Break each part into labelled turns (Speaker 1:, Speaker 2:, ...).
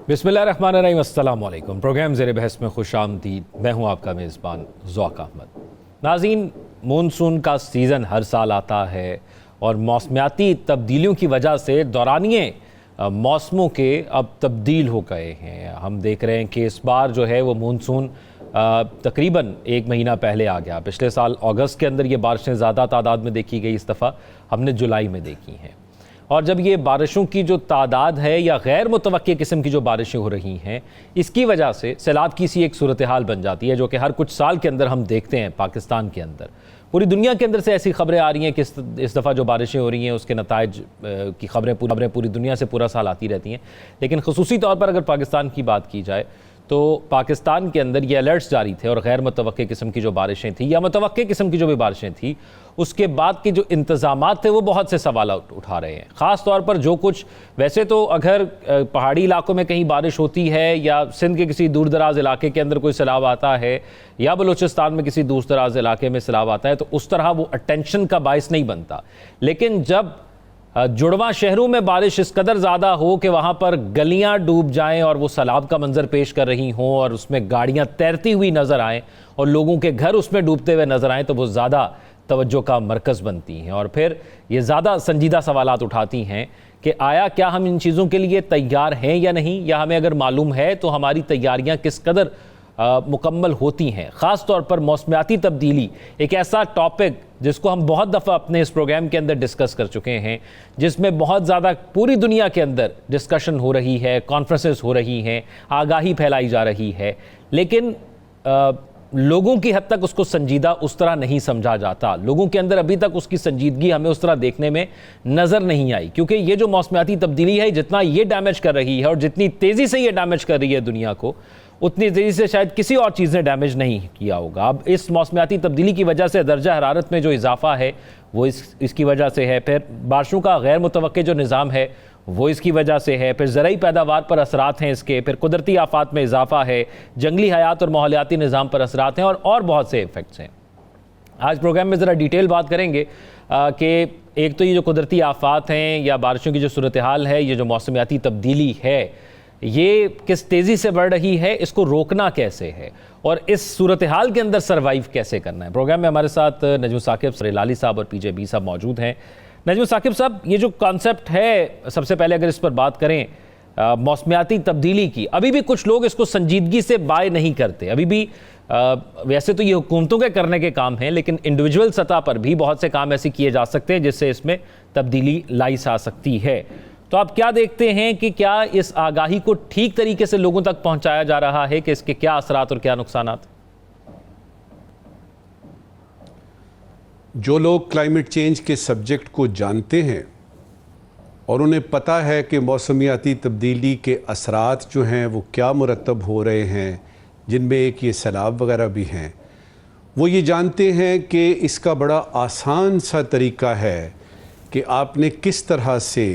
Speaker 1: बिस्मिल्लाहिर्रहमानिर्रहीम, अस्सलाम वालेकुम। प्रोग्राम ज़ेरे बहस में खुश आमदीद। मैं हूँ आपका मेज़बान ज़ौक़ अहमद। नाज़रीन, मानसून का सीज़न हर साल आता है और मौसमियाती तब्दीलियों की वजह से दौरानिए मौसमों के अब तब्दील हो गए हैं। हम देख रहे हैं कि इस बार जो है वो मानसून तकरीबन एक महीना पहले आ गया। पिछले साल अगस्त के अंदर ये बारिशें ज़्यादा तादाद में देखी गई, इस दफ़ा हमने जुलाई में देखी हैं। और जब ये बारिशों की जो तादाद है या गैर मुतवक्की किस्म की जो बारिशें हो रही हैं, इसकी वजह से सैलाब की सी एक सूरत हाल बन जाती है, जो कि हर कुछ साल के अंदर हम देखते हैं। पाकिस्तान के अंदर, पूरी दुनिया के अंदर से ऐसी खबरें आ रही हैं कि इस दफ़ा जो बारिशें हो रही हैं उसके नताइज की खबरें पूरी दुनिया से पूरा साल आती रहती हैं। लेकिन ख़ुसूसी तौर पर अगर पाकिस्तान की बात की जाए तो पाकिस्तान के अंदर ये अलर्ट्स जारी थे और गैर मुतवक्की किस्म की जो बारिशें थी या मुतवक्की किस्म की जो भी बारिशें थी, उसके बाद के जो इंतज़ामात थे वो बहुत से सवाल उठा रहे हैं। ख़ास तौर पर जो कुछ, वैसे तो अगर पहाड़ी इलाकों में कहीं बारिश होती है या सिंध के किसी दूर दराज इलाके के अंदर कोई सैलाब आता है या बलूचिस्तान में किसी दूर दराज इलाके में सैलाब आता है तो उस तरह वो अटेंशन का बायस नहीं बनता। लेकिन जब जुड़वा शहरों में बारिश इस कदर ज़्यादा हो कि वहाँ पर गलियाँ डूब जाएं और वो सैलाब का मंजर पेश कर रही हों और उसमें गाड़ियाँ तैरती हुई नज़र आएँ और लोगों के घर उसमें डूबते हुए नज़र आएँ, तो वो ज़्यादा तवज्जो का मरकज़ बनती हैं और फिर ये ज़्यादा संजीदा सवालात उठाती हैं कि आया क्या हम इन चीज़ों के लिए तैयार हैं या नहीं, या हमें अगर मालूम है तो हमारी तैयारियाँ किस कदर मुकम्मल होती हैं। ख़ास तौर पर मौसमियाती तब्दीली एक ऐसा टॉपिक जिसको हम बहुत दफ़ा अपने इस प्रोग्राम के अंदर डिस्कस कर चुके हैं, जिसमें बहुत ज़्यादा पूरी दुनिया के अंदर डिस्कशन हो रही है, कॉन्फ्रेंसेस हो रही हैं, आगाही फैलाई जा रही है, लेकिन लोगों की हद तक उसको संजीदा उस तरह नहीं समझा जाता। लोगों के अंदर अभी तक उसकी संजीदगी हमें उस तरह देखने में नज़र नहीं आई, क्योंकि ये जो मौसमियाती तब्दीली है, जितना ये डैमेज कर रही है और जितनी तेज़ी से ये डैमेज कर रही है दुनिया को, उतनी तेज़ी से शायद किसी और चीज़ ने डैमेज नहीं किया होगा। अब इस मौसमियाती तब्दीली की वजह से दर्जा हरारत में जो इजाफा है वो इसकी वजह से है, फिर बारिशों का गैर मुतवक्की जो निज़ाम है वो इसकी वजह से है, फिर ज़रई पैदावार पर असरात हैं इसके, फिर कुदरती आफात में इजाफा है, जंगली हयात और माहौलियाती निज़ाम पर असरात हैं और बहुत से इफ़ेक्ट्स हैं। आज प्रोग्राम में ज़रा डिटेल बात करेंगे कि एक तो ये जो कुदरती आफात हैं या बारिशों की जो सूरत हाल है, ये जो मौसमियाती तब्दीली है, ये किस तेज़ी से बढ़ रही है, इसको रोकना कैसे है और इस सूरत हाल के अंदर सर्वाइव कैसे करना है। प्रोग्राम में हमारे साथ नजम साकिब, सरेलाली साहब और पीजे बी साहब मौजूद हैं। नजम साकिब साहब, ये जो कॉन्सेप्ट है, सबसे पहले अगर इस पर बात करें मौसमियाती तब्दीली की, अभी भी कुछ लोग इसको संजीदगी से बाय नहीं करते। अभी भी वैसे तो ये हुकूमतों के करने के काम हैं, लेकिन इंडिविजुअल सतह पर भी बहुत से काम ऐसे किए जा सकते हैं जिससे इसमें तब्दीली लाई जा सकती है। तो आप क्या देखते हैं कि क्या इस आगाही को ठीक तरीके से लोगों तक पहुंचाया जा रहा है कि इसके क्या असरात और क्या नुकसानात?
Speaker 2: जो लोग क्लाइमेट चेंज के सब्जेक्ट को जानते हैं और उन्हें पता है कि मौसमियाती तब्दीली के असरात जो हैं वो क्या मुरतब हो रहे हैं, जिनमें एक ये सैलाब वगैरह भी हैं, वो ये जानते हैं कि इसका बड़ा आसान सा तरीका है कि आपने किस तरह से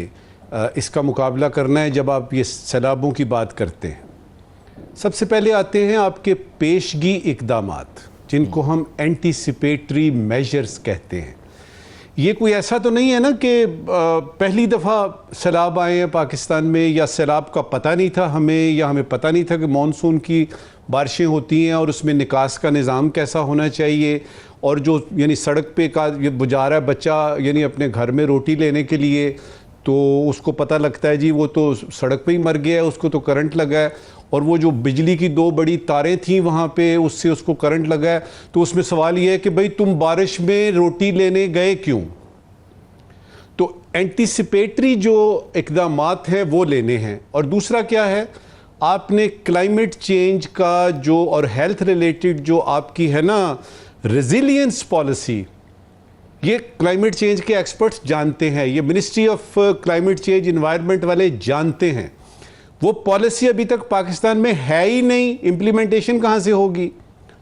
Speaker 2: इसका मुकाबला करना है। जब आप ये सैलाबों की बात करते हैं, सबसे पहले आते हैं आपके पेशगी इक़दामात, जिनको हम एंटीसिपेटरी मेजर्स कहते हैं। ये कोई ऐसा तो नहीं है ना कि पहली दफ़ा सैलाब आए हैं पाकिस्तान में, या सैलाब का पता नहीं था हमें, या हमें पता नहीं था कि मानसून की बारिशें होती हैं और उसमें निकास का निज़ाम कैसा होना चाहिए, और जो यानी सड़क पे का ये जा रहा है बच्चा यानी अपने घर में रोटी लेने के लिए, तो उसको पता लगता है जी वो तो सड़क पे ही मर गया है, उसको तो करंट लगा है, और वो जो बिजली की दो बड़ी तारें थी वहाँ पे उससे उसको करंट लगा है। तो उसमें सवाल ये है कि भाई तुम बारिश में रोटी लेने गए क्यों? तो एंटीसिपेटरी जो इक़दामात हैं वो लेने हैं। और दूसरा क्या है, आपने क्लाइमेट चेंज का जो और हेल्थ रिलेटेड जो आपकी है ना रेजिलियंस पॉलिसी, ये क्लाइमेट चेंज के एक्सपर्ट्स जानते हैं, ये ministry of climate change environment वाले जानते हैं। वो पॉलिसी अभी तक पाकिस्तान में है ही नहीं, इम्प्लीमेंटेशन कहाँ से होगी?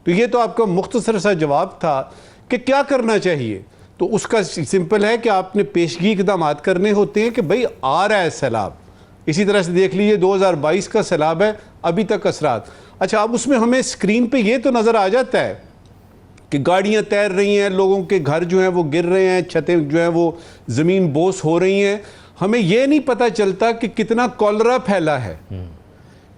Speaker 2: तो ये तो आपका मुख्तसर सा जवाब था कि क्या करना चाहिए। तो उसका सिंपल है कि आपने पेशगी इक़दामात करने होते हैं कि भाई आ रहा है सैलाब। इसी तरह से देख लीजिए 2022 का सैलाब है, अभी तक असरात। अच्छा, अब उसमें हमें स्क्रीन पे ये तो नज़र आ जाता है कि गाड़ियाँ तैर रही हैं, लोगों के घर जो हैं वो गिर रहे हैं, छतें जो हैं वो ज़मीन बोस हो रही हैं। हमें ये नहीं पता चलता कि कितना कॉलरा फैला है।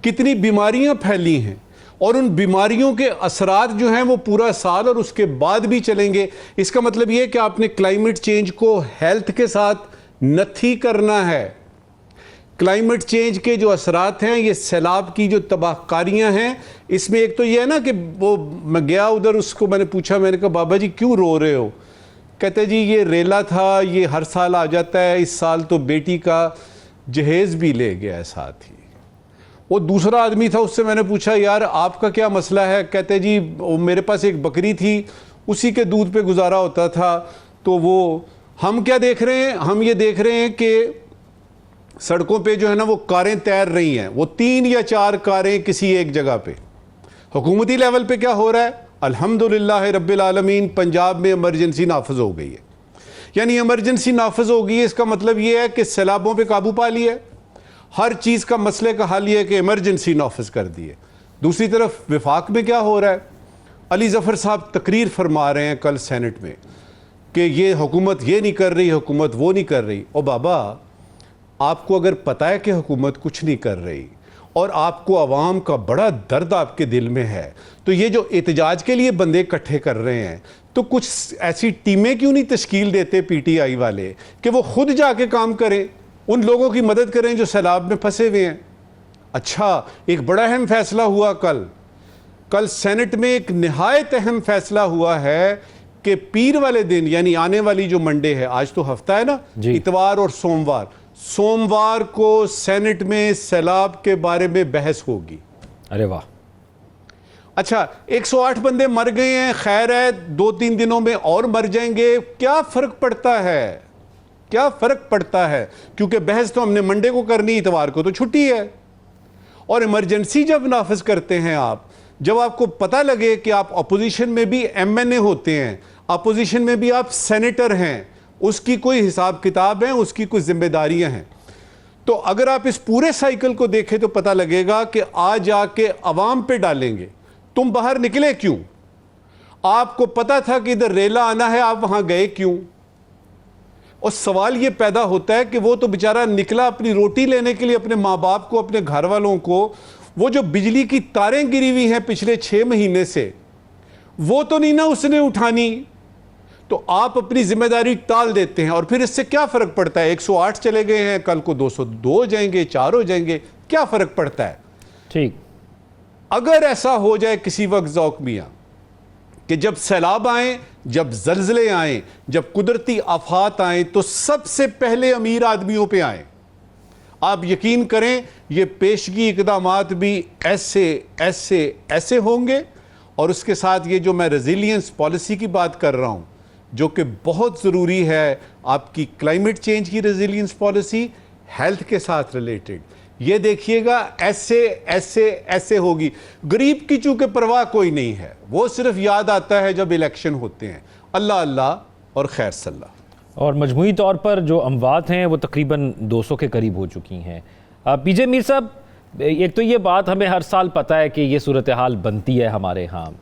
Speaker 2: कितनी बीमारियां फैली हैं, और उन बीमारियों के असरात जो हैं वो पूरा साल और उसके बाद भी चलेंगे। इसका मतलब ये है कि आपने क्लाइमेट चेंज को हेल्थ के साथ नथी करना है। क्लाइमेट चेंज के जो असरात हैं, ये सैलाब की जो तबाहकारियां हैं, इसमें एक तो ये है ना कि वो मैं गया उधर, उसको मैंने पूछा, मैंने कहा बाबा जी क्यों रो रहे हो? कहते जी ये रेला था, ये हर साल आ जाता है, इस साल तो बेटी का जहेज भी ले गया है साथ ही। वो दूसरा आदमी था, उससे मैंने पूछा यार आपका क्या मसला है? कहते जी मेरे पास एक बकरी थी, उसी के दूध पे गुजारा होता था। तो वो हम क्या देख रहे हैं, हम ये देख रहे हैं कि सड़कों पे जो है ना वो कारें तैर रही हैं, वो 3 या 4 कारें किसी एक जगह पे। हुकूमती लेवल पे क्या हो रहा है? अल्हम्दुलिल्लाह रब्बिल आलमीन, पंजाब में इमरजेंसी नाफिज हो गई है। यानी इमरजेंसी नाफिज हो गई है, इसका मतलब ये है कि सैलाबों पे काबू पा लिया है। हर चीज़ का मसले का हल ये है कि इमरजेंसी नाफिज कर दी है। दूसरी तरफ विफाक में क्या हो रहा है? अली ज़फ़र साहब तकरीर फरमा रहे हैं कल सेनेट में कि ये हुकूमत ये नहीं कर रही, हुकूमत वो नहीं कर रही। और बाबा आपको अगर पता है कि हुकूमत कुछ नहीं कर रही और आपको आवाम का बड़ा दर्द आपके दिल में है, तो ये जो एहतजाज के लिए बंदे इकट्ठे कर रहे हैं, तो कुछ ऐसी टीमें क्यों नहीं तश्कील देते पीटीआई वाले कि वो खुद जाके काम करें, उन लोगों की मदद करें जो सैलाब में फंसे हुए हैं। अच्छा, एक बड़ा अहम फैसला हुआ कल सेनेट में, एक निहायत अहम फैसला हुआ है कि पीर वाले दिन, यानी आने वाली जो मंडे है, आज तो हफ्ता है ना, इतवार और सोमवार को सेनेट में सैलाब के बारे में बहस होगी।
Speaker 1: अरे वाह।
Speaker 2: अच्छा, 108 बंदे मर गए हैं, खैर है 2-3 दिनों में और मर जाएंगे, क्या फर्क पड़ता है? क्या फर्क पड़ता है? क्योंकि बहस तो हमने मंडे को करनी, इतवार को तो छुट्टी है। और इमरजेंसी जब नाफिज करते हैं आप, जब आपको पता लगे कि आप अपोजिशन में भी एमएनए होते हैं, अपोजिशन में भी आप सेनेटर हैं, उसकी कोई हिसाब किताब है, उसकी कुछ जिम्मेदारियां हैं। तो अगर आप इस पूरे साइकिल को देखें तो पता लगेगा कि आज आके अवाम पे डालेंगे। तुम बाहर निकले क्यों? आपको पता था कि इधर रेला आना है, आप वहां गए क्यों? और सवाल ये पैदा होता है कि वो तो बेचारा निकला अपनी रोटी लेने के लिए, अपने माँ बाप को, अपने घर वालों को। वो जो बिजली की तारें गिरी हुई हैं पिछले 6 महीने से, वो तो नहीं ना उसने उठानी। तो आप अपनी जिम्मेदारी टाल देते हैं, और फिर इससे क्या फर्क पड़ता है? 108 चले गए हैं, कल को 202 हो जाएंगे, 4 हो जाएंगे, क्या फर्क पड़ता है?
Speaker 1: ठीक।
Speaker 2: अगर ऐसा हो जाए किसी वक्त ज़ौक मियां कि जब सैलाब आए, जब जल्जले आए, जब कुदरती आफात आए, तो सबसे पहले अमीर आदमियों पे आए। आप यकीन करें, ये पेशगी इकदामात भी ऐसे ऐसे ऐसे होंगे। और उसके साथ ये जो मैं रेजिलियंस पॉलिसी की बात कर रहा हूं, जो कि बहुत ज़रूरी है, आपकी क्लाइमेट चेंज की रेजिलियंस पॉलिसी हेल्थ के साथ रिलेटेड, ये देखिएगा ऐसे ऐसे ऐसे होगी। गरीब की चूंकि परवाह कोई नहीं है, वो सिर्फ याद आता है जब इलेक्शन होते हैं, अल्लाह अल्लाह और खैर सल्ला।
Speaker 1: और मजमूई तौर पर जो अमवात हैं वो तकरीबन 200 के करीब हो चुकी हैं। पीजे मीर साहब, एक तो ये बात हमें हर साल पता है कि ये सूरत हाल बनती है हमारे यहाँ,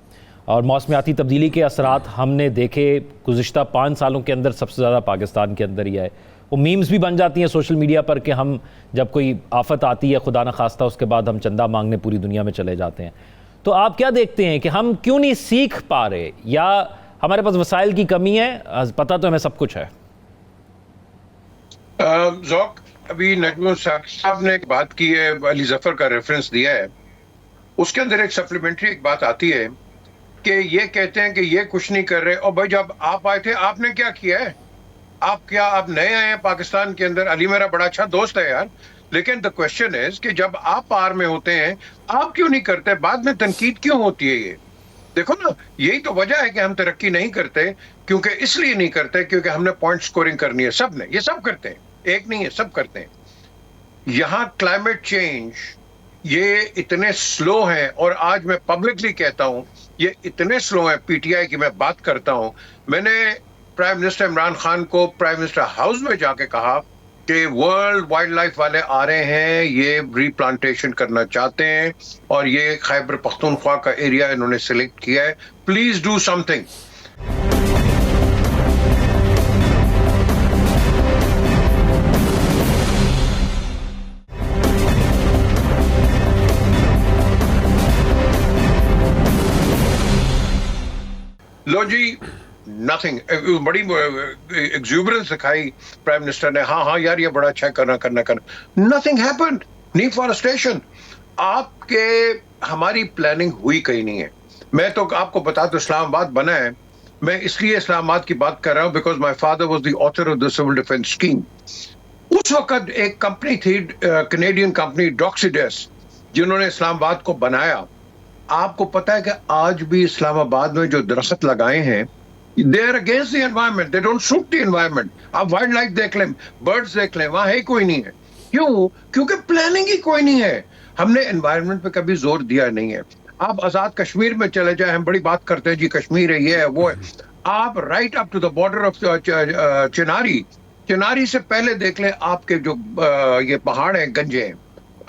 Speaker 1: और मौसमियाती तब्दीली के असरात हमने देखे गुज़िश्ता 5 सालों के अंदर सबसे ज़्यादा पाकिस्तान के अंदर ही है। वो मीम्स भी बन जाती हैं सोशल मीडिया पर कि हम जब कोई आफत आती है, खुदा न खास्ता, उसके बाद हम चंदा मांगने पूरी दुनिया में चले जाते हैं। तो आप क्या देखते हैं कि हम क्यों नहीं सीख पा रहे, या हमारे पास वसाइल की कमी है? पता तो हमें सब कुछ है।
Speaker 3: ज़ौक, अभी नजमुल साहब ने एक बात की है, अली ज़फ़र का रेफरेंस दिया है, उसके अंदर एक सप्लीमेंट्री एक बात आती है कि ये कहते हैं कि ये कुछ नहीं कर रहे। और भाई जब आप आए थे, आपने क्या किया है? आप नए आए हैं पाकिस्तान के अंदर। अली मेरा बड़ा अच्छा दोस्त है यार, लेकिन द क्वेश्चन इज कि जब आप पार में होते हैं, आप क्यों नहीं करते? बाद में तनकीद क्यों होती है? ये देखो ना, यही तो वजह है कि हम तरक्की नहीं करते, क्योंकि इसलिए नहीं करते क्योंकि हमने पॉइंट स्कोरिंग करनी है। सब ने, ये सब करते हैं, एक नहीं है, सब करते हैं। यहाँ क्लाइमेट चेंज ये इतने स्लो हैं, और आज मैं पब्लिकली कहता हूं ये इतने स्लो हैं। पीटीआई की मैं बात करता हूं, मैंने प्राइम मिनिस्टर इमरान खान को प्राइम मिनिस्टर हाउस में जाके कहा कि वर्ल्ड वाइल्ड लाइफ वाले आ रहे हैं, ये रीप्लांटेशन करना चाहते हैं, और ये खैबर पख्तूनख्वा का एरिया इन्होंने सिलेक्ट किया है, प्लीज डू समथिंग। लो जी, नथिंग, बड़ी एक्सूबरेंस दिखाई प्राइम मिनिस्टर ने, हाँ हाँ यार ये बड़ा अच्छा करना, नथिंग हैपेंड, डिफॉरेस्टेशन। आपके हमारी प्लानिंग हुई कहीं नहीं है। मैं तो आपको बता दूं, इस्लामाबाद बना है, मैं इसलिए इस्लामाबाद की बात कर रहा हूं because my father was the author of the civil defence scheme. उस वक्त एक कंपनी थी, कैनेडियन कंपनी डॉक्सीडेस, जिन्होंने इस्लामाबाद को बनाया। आपको पता है कि आज भी इस्लामाबाद में जो दरख्त लगाए हैं, they are against the environment, they don't suit the environment. आप वाइल्ड लाइफ देख लें, बर्ड्स देख लें, वहां है कोई नहीं है। क्यों? क्योंकि प्लानिंग ही कोई नहीं है। हमने एनवायरमेंट पे कभी जोर दिया नहीं है। आप आजाद कश्मीर में चले जाए, हम बड़ी बात करते हैं जी कश्मीर है, ये है वो है। आप right up to the border of Chinari से पहले देख लें, आपके जो ये पहाड़ हैं, गंजे हैं।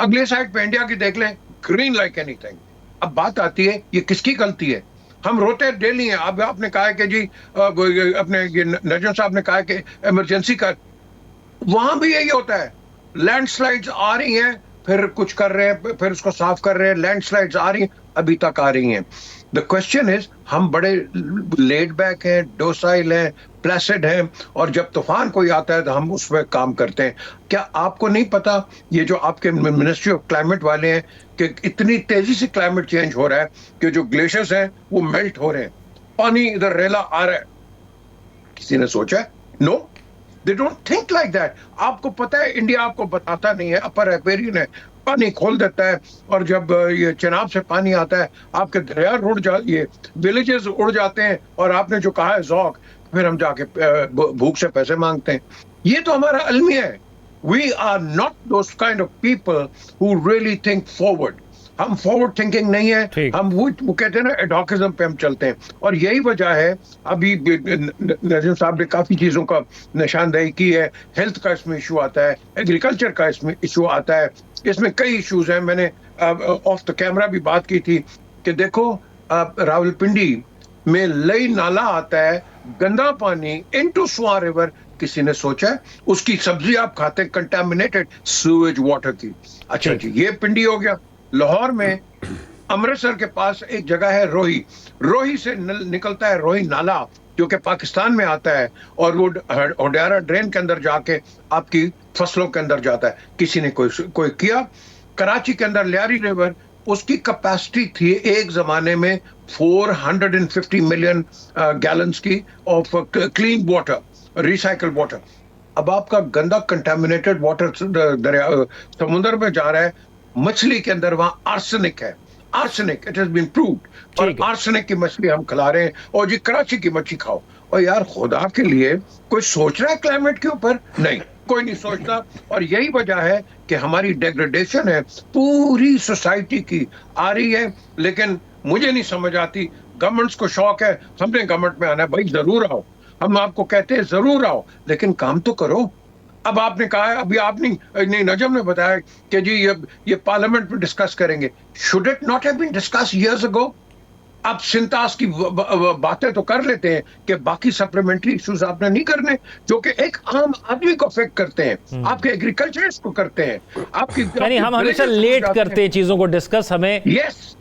Speaker 3: अगले साइड पे इंडिया की देख लें, ग्रीन लाइक एनीथिंग। अब बात आती है, ये किसकी गलती है? हम रोते डेली हैं। अब आपने कहा है कि जी अपने ये नजम साहब ने कहा है कि इमरजेंसी का, वहां भी यही होता है। लैंडस्लाइड्स आ रही हैं, फिर कुछ कर रहे हैं, फिर उसको साफ कर रहे हैं, लैंडस्लाइड्स आ रही हैं, अभी तक आ रही हैं। द क्वेश्चन इज, हम बड़े लेड बैक हैं, डोसाइल हैं, प्लेसिड हैं, और जब तूफान कोई आता है तो हम उस पर काम करते हैं। क्या आपको नहीं पता, ये जो आपके मिनिस्ट्री ऑफ क्लाइमेट वाले हैं, कि इतनी तेजी से क्लाइमेट चेंज हो रहा है कि जो ग्लेशियर्स हैं वो मेल्ट हो रहे हैं, पानी इधर रेला आ रहा है। किसी ने सोचा है? No, they don't think like that. आपको पता है, इंडिया आपको बताता नहीं है, अपर राइपेरियन है, पानी खोल देता है, और जब ये चिनाब से पानी आता है, आपके दरिया उड़ जा, ये विलेजेस उड़ जाते हैं, और आपने जो कहा है ज़ौक, फिर हम जाके भूख से पैसे मांगते हैं। ये तो हमारा अलमिया है। We are not those kind of people who really think forward. हम फॉरवर्ड थिंकिंग नहीं है, हम वो कहते हैं ना, एडॉकिज्म पे हम चलते हैं। और यही वजह है, अभी नजीम साहब ने काफी चीजों का निशानदेही की है। हेल्थ का इसमें इशू आता है, एग्रीकल्चर का इसमें इशू आता है, इसमें कई इश्यूज हैं। मैंने ऑफ द कैमरा भी बात की थी कि देखो, रावलपिंडी में लई नाला आता है, गंदा पानी इनटू स्वां रिवर। किसी ने सोचा है? उसकी सब्जी आप खाते, कंटामिनेटेड सूएज वाटर की। अच्छा जी, ये पिंडी हो गया। लाहौर में अमृतसर के पास एक जगह है रोही, रोही से निकलता है रोही नाला, जो कि पाकिस्तान में आता है, और वो होडियारा ड्रेन के अंदर जाके आपकी फसलों के अंदर जाता है। किसी ने कोई किया? कराची के अंदर लियारी रिवर, उसकी कैपेसिटी थी एक जमाने में 450 मिलियन गैलन्स की of clean water, recycle water. अब आपका गंदा कंटामिनेटेड वाटर दरिया समुद्र में जा रहा है। मछली के अंदर वहां आर्सेनिक है, arsenic, it has been proved, और आर्सेनिक की मछली हम खिला रहे हैं, और जी कराची की मछली खाओ। और यार खुदा के लिए, कोई सोच रहा है क्लाइमेट के ऊपर? नहीं, कोई नहीं सोचता। और यही वजह है कि हमारी डेग्रेडेशन है, पूरी सोसाइटी की आ रही है। लेकिन मुझे नहीं समझ आती, गवर्नमेंट्स को शौक है हमने गवर्नमेंट में आना है। भाई जरूर आओ, हम आपको कहते हैं जरूर आओ, लेकिन काम तो करो। अब आपने कहा है, अभी आपने नहीं, नजम ने बताया कि जी ये पार्लियामेंट में डिस्कस करेंगे। Should it not have been discuss years ago? आप सिंतास की बातें तो कर लेते हैं कि बाकी सप्लीमेंट्री इश्यूज आपने नहीं करने, जो कि एक आम आदमी को अफेक्ट करते हैं, आपके एग्रीकल्चरिस्ट को करते हैं, आपकी
Speaker 1: यानी हम हमेशा लेट करते हैं चीजों को डिस्कस। हमें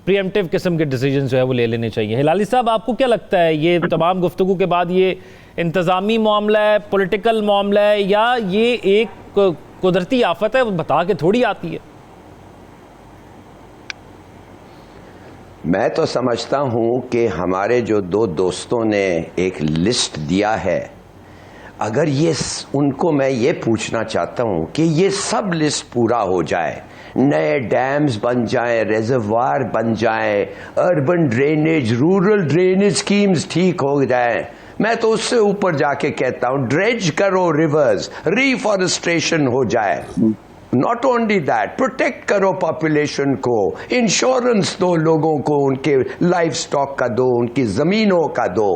Speaker 1: प्रीएम्प्टिव किस्म के डिसीजन जो है वो ले लेने चाहिए। हिलाली साहब, आपको क्या लगता है, ये तमाम गुफ्तगू के बाद ये इंतजामी मामला है, पॉलिटिकल मामला है, या ये एक कुदरती आफत है, वो बता के थोड़ी आती है?
Speaker 4: मैं तो समझता हूं कि हमारे जो दो दोस्तों ने एक लिस्ट दिया है, अगर ये उनको मैं ये पूछना चाहता हूं कि ये सब लिस्ट पूरा हो जाए, नए डैम्स बन जाएं, रिजर्वायर बन जाएं, urban drainage, rural drainage schemes ठीक हो जाएं, मैं तो उससे ऊपर जाके कहता हूं ड्रेज करो रिवर्स, रिफॉरेस्टेशन हो जाए। नॉट ओनली दैट, प्रोटेक्ट करो पॉपुलेशन को, इंश्योरेंस दो लोगों को, उनके लाइफ स्टॉक का दो, उनकी जमीनों का दो,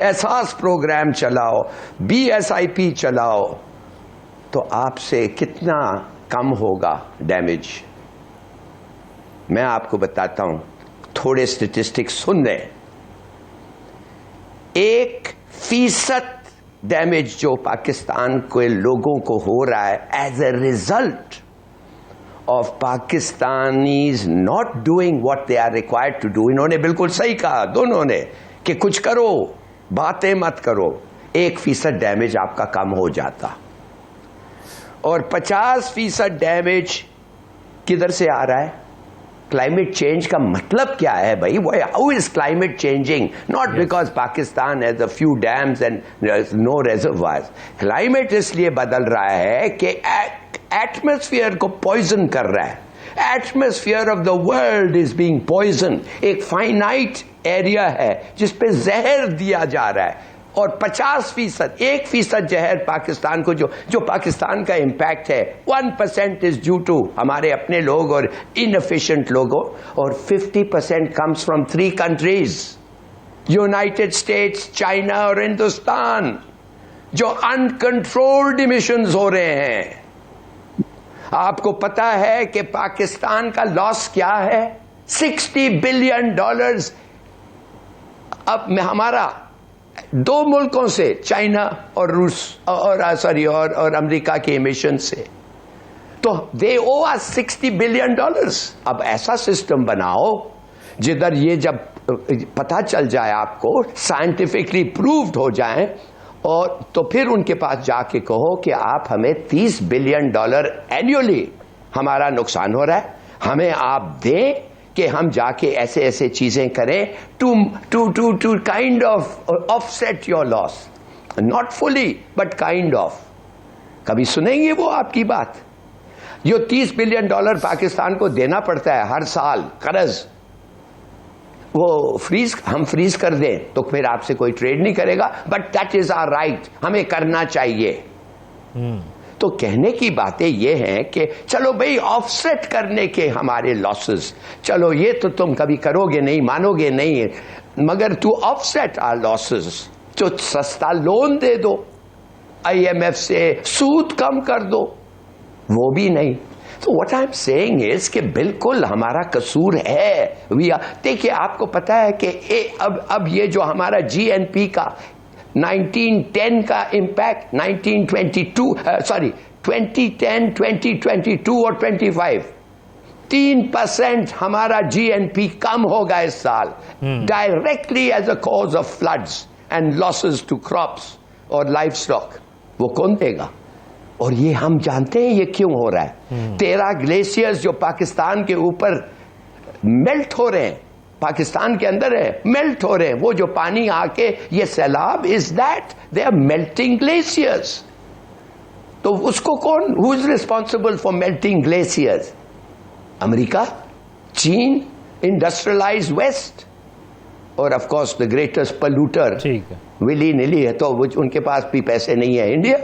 Speaker 4: एहसास प्रोग्राम चलाओ, BSIP चलाओ, तो आपसे कितना कम होगा डैमेज। मैं आपको बताता हूं, थोड़े स्टेटिस्टिक्स सुन लें। 1% डैमेज जो पाकिस्तान के लोगों को हो रहा है as a result of Pakistanis not doing what they are required to do. इन्होंने बिल्कुल सही कहा दोनों ने कि कुछ करो, बातें मत करो, 1% डैमेज आपका कम हो जाता। और 50% डैमेज किधर से आ रहा है? क्लाइमेट चेंज का मतलब क्या है भाई? How is climate changing? Not because Pakistan has a few dams and no reservoirs. Climate इसलिए बदल रहा है कि एटमॉस्फेयर को पॉइजन कर रहा है। Atmosphere of the world is being poison. एक फाइनाइट एरिया है जिसपे जहर दिया जा रहा है, और 50%, 1% जहर पाकिस्तान को, जो पाकिस्तान का इंपैक्ट है, 1% इज ड्यू टू हमारे अपने लोग और इनएफिशिएंट लोगों, और 50% comes from 3 countries, United states, China और हिंदुस्तान, जो अनकंट्रोल्ड इमिशंस हो रहे हैं। आपको पता है कि पाकिस्तान का लॉस क्या है? $60 बिलियन अब में हमारा 2 मुल्कों से, चाइना और रूस और अमेरिका के एमिशन से, तो दे ओ अस $60 बिलियन। अब ऐसा सिस्टम बनाओ जिधर ये जब पता चल जाए, आपको साइंटिफिकली प्रूव्ड हो जाए, और तो फिर उनके पास जाके कहो कि आप हमें $30 बिलियन एनुअली हमारा नुकसान हो रहा है, हमें आप दें कि हम जाके ऐसे ऐसे चीजें करें to kind of offset your loss, not fully but kind of. कभी सुनेंगे वो आपकी बात? जो $30 बिलियन पाकिस्तान को देना पड़ता है हर साल कर्ज, वो हम फ्रीज कर दें तो फिर आपसे कोई ट्रेड नहीं करेगा, but that is our right, हमें करना चाहिए। तो कहने की बातें ये हैं कि चलो भाई ऑफसेट करने के हमारे लॉसेस, चलो ये तो तुम कभी करोगे नहीं, मानोगे नहीं, मगर टू ऑफसेट आवर लॉसेस तो सस्ता लोन दे दो, IMF से सूद कम कर दो, वो भी नहीं। तो what I am saying is कि बिल्कुल हमारा कसूर है। देखिए, आपको पता है कि अब ये जो हमारा GNP का 1910 का इंपैक्ट, 2010, 2022 और 25, 3% हमारा GNP कम होगा इस साल, directly as a cause of floods and losses to crops और लाइफ स्टॉक। वो कौन देगा? और ये हम जानते हैं ये क्यों हो रहा है। 13 ग्लेशियर्स जो पाकिस्तान के ऊपर मेल्ट हो रहे हैं, पाकिस्तान के अंदर है, मेल्ट हो रहे हैं, वो जो पानी आके ये सैलाब, is that they are melting glaciers. तो उसको कौन, who is responsible for melting glaciers? America, चीन, इंडस्ट्रियलाइज्ड वेस्ट, और of course the greatest polluter willy nilly है, तो उनके पास भी पैसे नहीं है, इंडिया।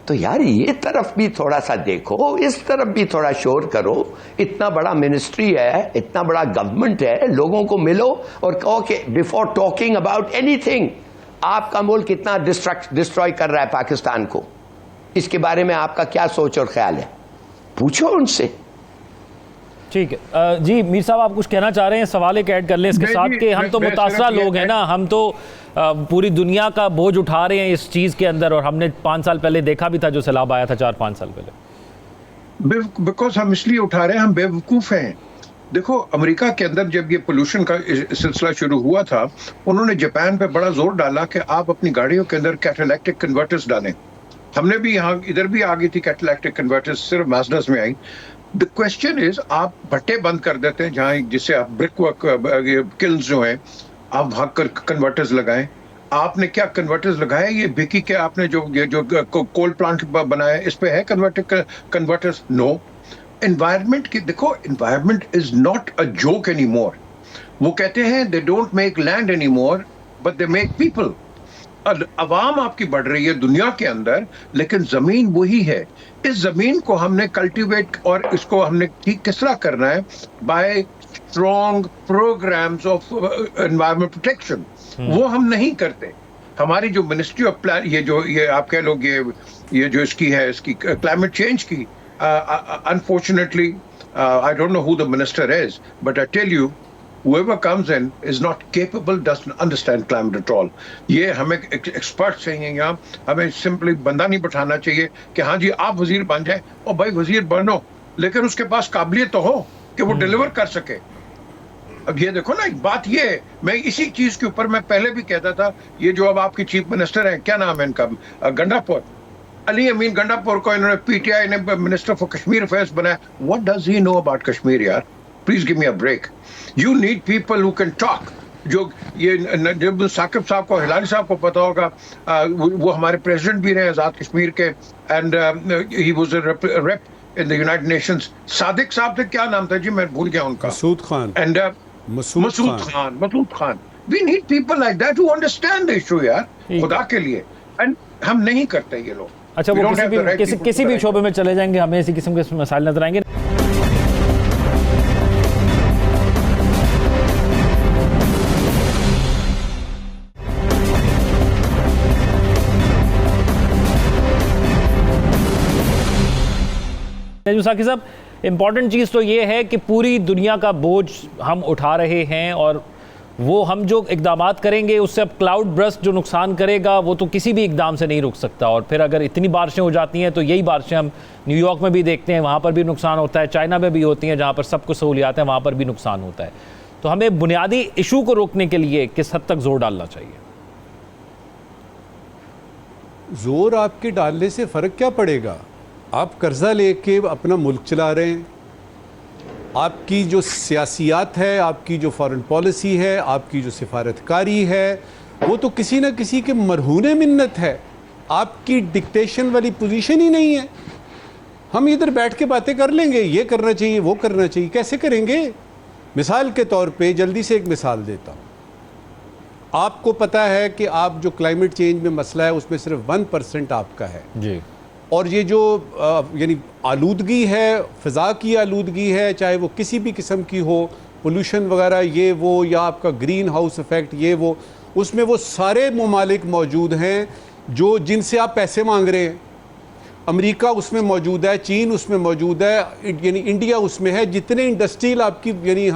Speaker 4: तो यार ये तरफ भी थोड़ा सा देखो, इस तरफ भी थोड़ा शोर करो। इतना बड़ा मिनिस्ट्री है, इतना बड़ा गवर्नमेंट है, लोगों को मिलो और कहो कि बिफोर टॉकिंग अबाउट एनीथिंग, आपका मुल्क कितना डिस्ट्रॉय कर रहा है पाकिस्तान को, इसके बारे में आपका क्या सोच और ख्याल है, पूछो उनसे।
Speaker 1: ठीक है जी, मीर साहब आप कुछ कहना चाह रहे हैं? सवाल एक ऐड कर लें इसके साथ कि हम तो मुतासरा लोग हैं ना, हम तो पूरी दुनिया का बोझ उठा रहे हैं इस चीज़ के अंदर, और हमने 5 साल पहले देखा भी था जो सैलाब आया था 4-5 साल पहले।
Speaker 3: बिकॉज हम इसलिए उठा रहे हैं, हम बेवकूफ़ हैं। देखो, अमेरिका के अंदर जब ये पोल्यूशन का सिलसिला शुरू हुआ था, उन्होंने जापान पे बड़ा जोर डाला कि आप अपनी गाड़ियों के अंदर कैटालिटिक कन्वर्टर्स डालें। हमने भी यहाँ इधर भी आ गई थी कैटालिटिक कन्वर्टर्स, सिर्फ माजडास में आई। द क्वेश्चन इज, आप भट्टे बंद कर देते हैं जहाँ, जिससे आप ब्रिक वर्क किल्स जो हैं, आप भाग कर कन्वर्टर्स लगाएं। आपने क्या कन्वर्टर्स लगाए? ये बिकी के आपने जो कोल प्लांट बनाया, इस पे है कन्वर्टर्स? नो। एनवायरनमेंट की देखो, environment is not a joke any more. वो कहते हैं they don't make land any more but they make people. अवाम आपकी बढ़ रही है दुनिया के अंदर, लेकिन जमीन वही है। इस जमीन को हमने कल्टीवेट और इसको हमने ठीक किस तरह करना है? By strong programmes of environment protection. वो हम नहीं करते। हमारी जो मिनिस्ट्री ऑफ प्लान, ये आप कह लो, ये जो इसकी है, इसकी क्लाइमेट चेंज की, unfortunately I don't know who the minister is, but I tell you, whoever comes in is not capable, doesn't understand climate at all. ये हमें एक्सपर्ट चाहिए यहाँ, हमें सिंपली बंदा नहीं बैठाना चाहिए कि हाँ जी आप वजीर बन जाए, और भाई वजीर बनो, लेकिन उसके पास काबिलियत तो हो कि वो डिलीवर कर सके। अब ये देखो ना, एक बात ये है, मैं इसी चीज के ऊपर मैं पहले भी कहता था, ये जो अब आपके चीफ मिनिस्टर हैं, क्या नाम है इनका, गंडापुर, अली अमीन गंडापुर को इन्होंने पीटीआई ने मिनिस्टर फॉर कश्मीर अफेयर्स बनाया। What does he know about Kashmir यार? Please give me a break. You need people who can talk. जो ये जब साकिब साहब को, हिलाली साहब को पता होगा, वो हमारे प्रेसिडेंट भी रहे आजाद कश्मीर के, and he was a rape in the United Nations. Sadiq साहब थे, क्या नाम था जी, मैं भूल गया उनका,
Speaker 2: Masood Khan.
Speaker 3: And Masood Khan. We need people like that who understand the issue यार, खुदा के लिए। एंड हम नहीं करते ये लोग।
Speaker 1: अच्छा, वो किसी भी शोबे में चले जाएंगे, हमें इसी किस्म के मसाइल नजर आएंगे। साकिब साहब, इम्पॉर्टेंट चीज़ तो ये है कि पूरी दुनिया का बोझ हम उठा रहे हैं, और वो हम जो इकदामात करेंगे उससे अब क्लाउड ब्रस्ट जो नुकसान करेगा वो तो किसी भी इकदाम से नहीं रुक सकता। और फिर अगर इतनी बारिशें हो जाती हैं तो यही बारिशें हम न्यूयॉर्क में भी देखते हैं, वहाँ पर भी नुकसान होता है, चाइना में भी होती हैं, जहाँ पर सब कुछ सहूलियात हैं वहाँ पर भी नुकसान होता है। तो हमें बुनियादी इशू को रोकने के लिए किस हद तक जोर डालना चाहिए?
Speaker 2: जोर आपके डालने से फ़र्क क्या पड़ेगा? आप कर्जा लेके अपना मुल्क चला रहे हैं। आपकी जो सियासियात है, आपकी जो फॉरेन पॉलिसी है, आपकी जो सिफारतकारी है, वो तो किसी न किसी के मरहूने मिन्नत है। आपकी डिक्टेशन वाली पोजीशन ही नहीं है। हम इधर बैठ के बातें कर लेंगे, ये करना चाहिए, वो करना चाहिए, कैसे करेंगे? मिसाल के तौर पे जल्दी से एक मिसाल देता हूँ। आपको पता है कि आप जो क्लाइमेट चेंज में मसला है उसमें सिर्फ 1% आपका है
Speaker 1: जी।
Speaker 2: और ये जो यानी आलूदगी है, फ़िज़ा की आलूदगी है, चाहे वो किसी भी किस्म की हो, पोल्यूशन वगैरह ये वो, या आपका ग्रीन हाउस इफ़ेक्ट ये वो, उसमें वो सारे ममालिक मौजूद हैं जो जिनसे आप पैसे मांग रहे हैं। अमेरिका उसमें मौजूद है, चीन उसमें मौजूद है, यानी इंडिया उसमें है। जितने इंडस्ट्रियल आपकी यानी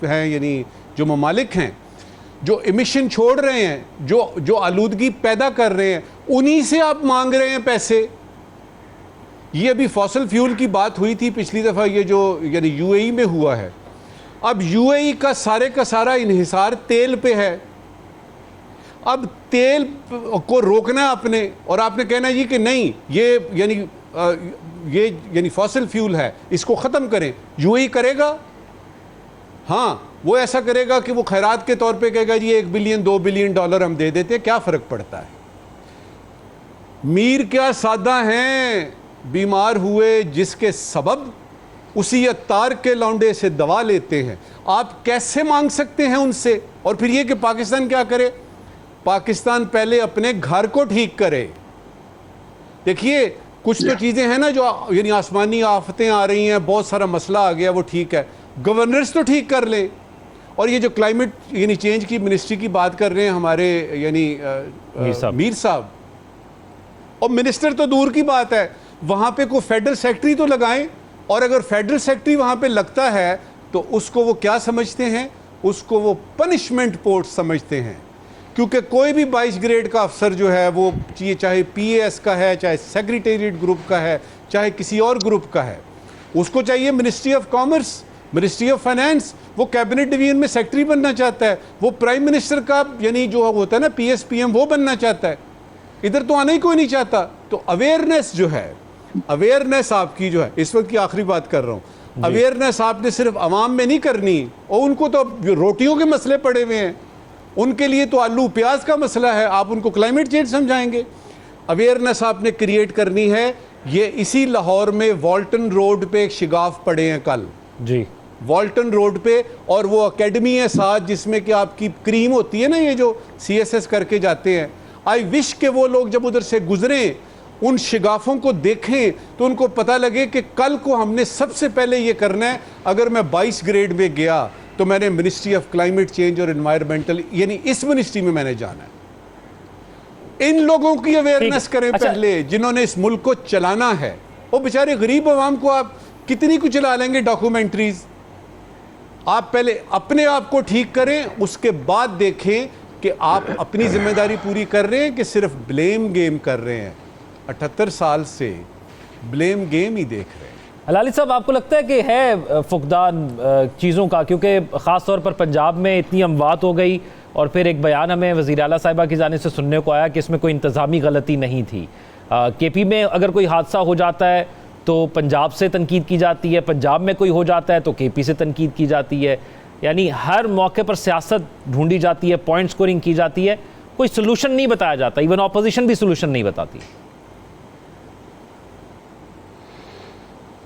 Speaker 2: हैं, यानी जो ममालिक हैं जो इमिशन छोड़ रहे हैं, जो आलूदगी पैदा कर रहे हैं, उन्हीं से आप मांग रहे हैं पैसे। ये अभी फॉसल फ्यूल की बात हुई थी पिछली दफ़ा, ये जो यानी यूएई में हुआ है। अब यूएई का सारा इन्हिसार तेल पे है। अब तेल को रोकना है आपने, और आपने कहना जी कि नहीं, ये यानी फॉसल फ्यूल है, इसको ख़त्म करें। यूएई करेगा? हाँ, वो ऐसा करेगा कि वो खैरात के तौर पे कहेगा जी 1 बिलियन 2 बिलियन डॉलर हम दे देते हैं, क्या फ़र्क पड़ता है? मीर क्या सादा हैं, बीमार हुए जिसके सबब उसी अत्तार के लौंडे से दवा लेते हैं। आप कैसे मांग सकते हैं उनसे? और फिर ये कि पाकिस्तान क्या करे? पाकिस्तान पहले अपने घर को ठीक करे। देखिए, कुछ तो चीज़ें हैं ना जो यानी आसमानी आफतें आ रही हैं, बहुत सारा मसला आ गया, वो ठीक है, गवर्नर्स तो ठीक कर लें। और ये जो क्लाइमेट यानी चेंज की मिनिस्ट्री की बात कर रहे हैं हमारे यानी मीर साहब, और मिनिस्टर तो दूर की बात है, वहाँ पे कोई फेडरल सेक्रेटरी तो लगाएं। और अगर फेडरल सेक्रेटरी वहाँ पे लगता है तो उसको वो क्या समझते हैं? उसको वो पनिशमेंट पोस्ट समझते हैं। क्योंकि कोई भी 22 ग्रेड का अफसर जो है वो चाहे पीएएस का है, चाहे सेक्रेटेरिएट ग्रुप का है, चाहे किसी और ग्रुप का है, उसको चाहिए ministry of commerce, ministry of finance. वो कैबिनेट डिवीजन में सेक्रेटरी बनना चाहता है, वो प्राइम मिनिस्टर का यानी जो होता है ना पीएसपीएम, वो बनना चाहता है। इधर तो आना ही कोई नहीं चाहता। तो अवेयरनेस जो है, अवेयरनेस आपकी जो है, इस वक्त की आखिरी बात कर रहा हूँ, अवेयरनेस आपने सिर्फ अवाम में नहीं करनी, और उनको तो रोटियों के मसले पड़े हुए हैं, उनके लिए तो आलू प्याज का मसला है, आप उनको क्लाइमेट चेंज समझाएंगे? अवेयरनेस आपने क्रिएट करनी है। ये इसी लाहौर में वॉल्टन रोड पे एक शिगाफ पड़े हैं कल
Speaker 1: जी,
Speaker 2: वॉल्टन रोड पे, और वो एकेडमी है साथ जिसमें कि आपकी क्रीम होती है ना, ये जो CSS करके जाते हैं। आई विश के वो लोग जब उधर से गुजरें, उन शिगाफों को देखें तो उनको पता लगे कि कल को हमने सबसे पहले ये करना है। अगर मैं 22 ग्रेड में गया तो मैंने मिनिस्ट्री ऑफ क्लाइमेट चेंज और एनवायरमेंटल यानी इस मिनिस्ट्री में मैंने जाना है। इन लोगों की अवेयरनेस करें पहले, जिन्होंने इस मुल्क को चलाना है। वो बेचारे गरीब आवाम को आप कितनी कुछ चला लेंगे डॉक्यूमेंट्रीज। आप पहले अपने आप को ठीक करें, उसके बाद देखें कि आप अपनी जिम्मेदारी पूरी कर रहे हैं कि सिर्फ ब्लेम गेम कर रहे हैं। 78 साल से ब्लेम गेम ही देख रहे हैं।
Speaker 1: हलाली साहब, आपको लगता है कि है फुकदान चीज़ों का, क्योंकि ख़ास तौर पर पंजाब में इतनी अमवात हो गई और फिर एक बयान हमें वज़ीर आला साहिबा की जानिब से सुनने को आया कि इसमें कोई इंतज़ामी गलती नहीं थी। केपी में अगर कोई हादसा हो जाता है तो पंजाब से तनकीद की जाती है, पंजाब में कोई हो जाता है तो केपी से तनकीद की जाती है, यानी हर मौके पर सियासत ढूंढी जाती है, पॉइंट स्कोरिंग की जाती है, कोई सोल्यूशन नहीं बताया जाता, इवन ऑपोजिशन भी सोल्यूशन नहीं बताती।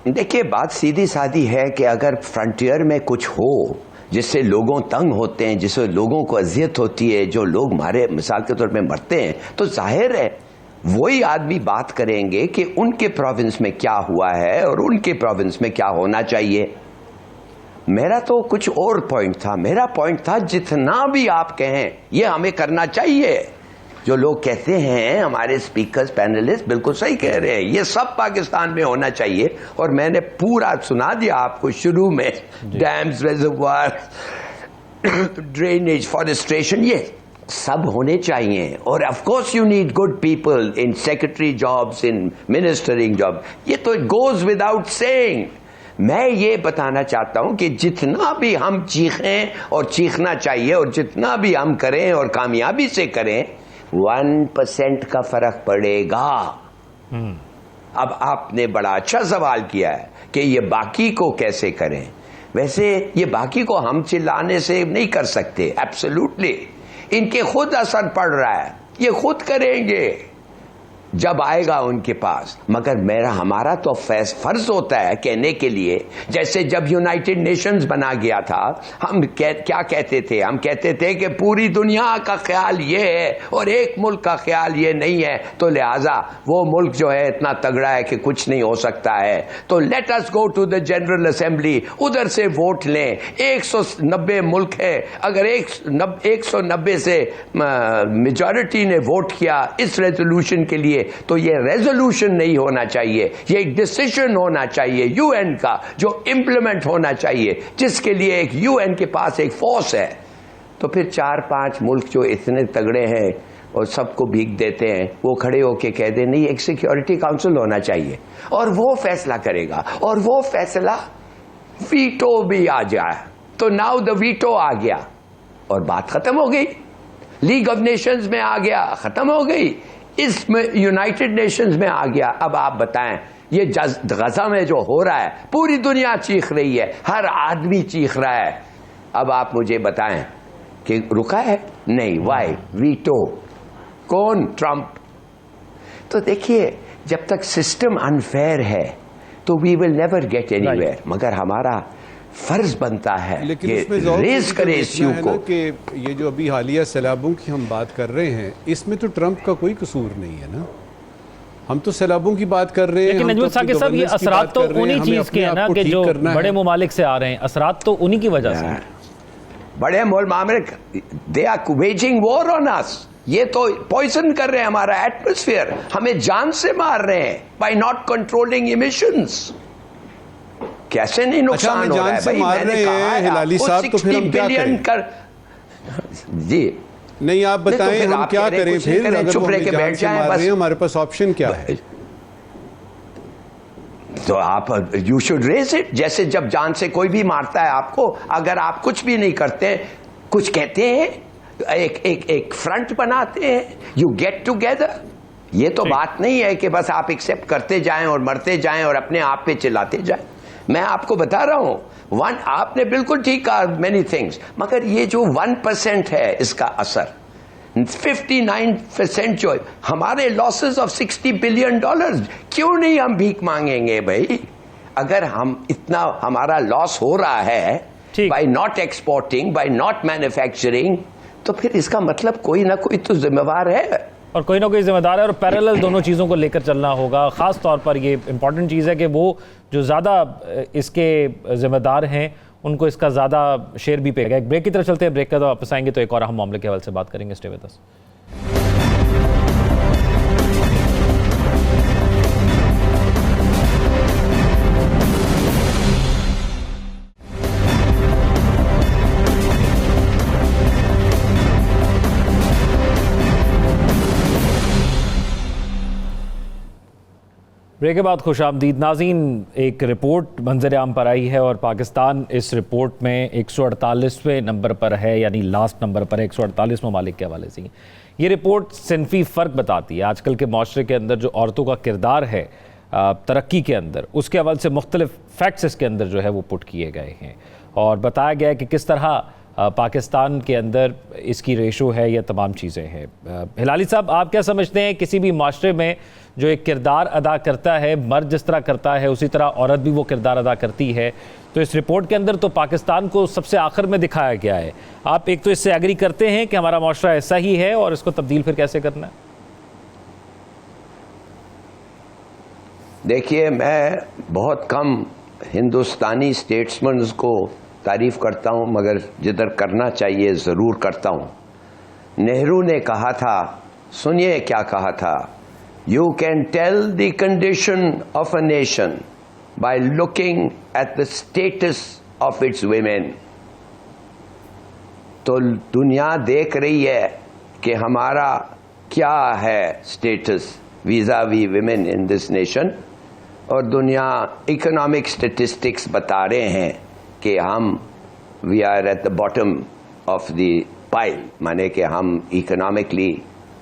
Speaker 4: देखिए, बात सीधी सादी है कि अगर फ्रंटियर में कुछ हो जिससे लोगों तंग होते हैं, जिससे लोगों को अजियत होती है, जो लोग मारे मिसाल के तौर पे मरते हैं, तो जाहिर है वही आदमी बात करेंगे कि उनके प्रोविंस में क्या हुआ है और उनके प्रोविंस में क्या होना चाहिए। मेरा तो कुछ और पॉइंट था। मेरा पॉइंट था जितना भी आप कहें ये हमें करना चाहिए। जो लोग कहते हैं हमारे स्पीकर्स, पैनलिस्ट बिल्कुल सही कह रहे हैं, ये सब पाकिस्तान में होना चाहिए। और मैंने पूरा सुना दिया आपको शुरू में, डैम्स, रिजर्वायर, ड्रेनेज, फॉरेस्ट्रेशन, ये सब होने चाहिए। और of course you need good people in secretary jobs, in ministering job, ये तो गोज विदाउट सेइंग। मैं ये बताना चाहता हूं कि जितना भी हम चीखें और चीखना चाहिए और जितना भी हम करें और कामयाबी से करें, 1% का फर्क पड़ेगा। अब आपने बड़ा अच्छा सवाल किया है कि ये बाकी को कैसे करें। वैसे ये बाकी को हम चिल्लाने से नहीं कर सकते, एब्सोल्युटली। इनके खुद असर पड़ रहा है, ये खुद करेंगे जब आएगा उनके पास। मगर हमारा तो फर्ज होता है कहने के लिए, जैसे जब यूनाइटेड नेशंस बना गया था, हम क्या कहते थे? हम कहते थे कि पूरी दुनिया का ख्याल ये है और एक मुल्क का ख्याल ये नहीं है, तो लिहाजा वो मुल्क जो है इतना तगड़ा है कि कुछ नहीं हो सकता है। तो let us go to the general assembly, उधर से वोट लें। 190 मुल्क है, अगर 190 से मेजॉरिटी ने वोट किया इस रेजोल्यूशन के लिए, तो ये रेजोल्यूशन नहीं होना चाहिए, ये एक डिसीजन होना चाहिए यूएन का, जो इंप्लीमेंट होना चाहिए, जिसके लिए एक यूएन के पास एक फोर्स है। तो फिर 4-5 मुल्क जो इतने तगड़े हैं और सबको भीग देते हैं, वो खड़े होके कह दे नहीं, एक सिक्योरिटी काउंसिल होना चाहिए और वो फैसला करेगा, और वो फैसला वीटो भी आ जाए, तो नाउ द वीटो आ गया और बात खत्म हो गई। लीग ऑफ नेशंस में आ गया, खत्म हो गई। इसमें यूनाइटेड नेशंस में आ गया। अब आप बताएं, ये गजा में जो हो रहा है, पूरी दुनिया चीख रही है, हर आदमी चीख रहा है। अब आप मुझे बताएं कि रुका है? नहीं। वाई? वीटो। कौन? ट्रंप। तो देखिए, जब तक सिस्टम अनफेयर है तो we will never get anywhere. मगर हमारा फर्ज बनता है कि रेस करे इश्यू को।
Speaker 2: कि ये जो अभी हालिया सैलाबों की हम बात कर रहे हैं, इसमें तो ट्रंप का कोई कसूर नहीं है ना। हम तो सैलाबों की बात कर रहे हैं।
Speaker 1: लेकिन नजमुल साकिब साहब, ये असरात तो उन्हीं चीज के हैं ना कि जो बड़े ममालिक से आ रहे हैं, असरात तो उन्हीं की वजह से।
Speaker 4: बड़े ममालिक, they are waging war on us. ये तो पॉइजन कर रहे हैं हमारा एटमॉस्फेयर, हमें जान से मार रहे हैं बाय नॉट कंट्रोलिंग इमिशंस। कैसे नहीं नुकसान हो रहा है भाई? मैंने कहा है हिलाली साहब, तो फिर हम क्या करें? जी
Speaker 2: नहीं, आप बताएं हम क्या करें फिर? अगर
Speaker 4: चुप रह के बैठ जाएं, बस
Speaker 2: हमारे पास ऑप्शन क्या है?
Speaker 4: तो आप यू शुड रेज इट। जैसे जब जान से कोई भी मारता है आपको, अगर आप कुछ भी नहीं करते, कुछ कहते हैं, एक फ्रंट बनाते हैं, यू गेट टुगेदर। ये तो बात नहीं है कि बस आप एक्सेप्ट करते जाएं और मरते जाएं और अपने आप पे चिल्लाते जाएं। मैं आपको बता रहा हूं, आपने बिल्कुल ठीक कहा, मेनी थिंग्स, मगर ये जो 1% है इसका असर, 59% जो हमारे लॉसेस ऑफ $60 बिलियन, क्यों नहीं हम भीख मांगेंगे भाई? अगर हम इतना हमारा लॉस हो रहा है by not exporting, by not manufacturing, तो फिर इसका मतलब कोई ना कोई तो जिम्मेवार है
Speaker 1: और कोई ना कोई जिम्मेदार है, और पैरेलल दोनों चीज़ों को लेकर चलना होगा। ख़ास तौर पर ये इंपॉर्टेंट चीज़ है कि वो जो ज़्यादा इसके जिम्मेदार हैं उनको इसका ज़्यादा शेयर भी पेगा। एक ब्रेक की तरफ चलते हैं, ब्रेक का तो वापस आएंगे तो एक और अहम मामले के हवाले से बात करेंगे। Stay with us. ब्रेक के बाद खुशामदीद नाज़रीन। एक रिपोर्ट मंजर आम पर आई है और पाकिस्तान इस रिपोर्ट में 148वें नंबर पर है, यानी लास्ट नंबर पर है 148 ममालिक के हवाले से। ये रिपोर्ट सिनफी फ़र्क बताती है आजकल के माशरे के अंदर जो औरतों का किरदार है तरक्की के अंदर, उसके हवाले से मुख्तलिफ फैक्ट्स इसके अंदर जो है वो पुट किए गए हैं और बताया गया है कि किस तरह पाकिस्तान के अंदर इसकी रेशो है, या तमाम चीज़ें हैं। हिलाली साहब, आप क्या समझते हैं किसी भी माशरे में जो एक किरदार अदा करता है, मर्द जिस तरह करता है उसी तरह औरत भी वो किरदार अदा करती है, तो इस रिपोर्ट के अंदर तो पाकिस्तान को सबसे आखिर में दिखाया गया है। आप एक तो इससे एग्री करते हैं कि हमारा माशरा ऐसा ही है और इसको तब्दील फिर कैसे करना है?
Speaker 4: देखिए, मैं बहुत कम हिंदुस्तानी स्टेट्समैन को तारीफ करता हूं, मगर जिधर करना चाहिए ज़रूर करता हूं। नेहरू ने कहा था, सुनिए क्या कहा था, you can tell the condition of a nation by looking at the status of its women. तो दुनिया देख रही है कि हमारा क्या है status vis-a-vis women in this nation, और दुनिया इकोनॉमिक स्टेटिस्टिक्स बता रहे हैं कि हम we are at the bottom of the pile, माने कि हम इकोनॉमिकली,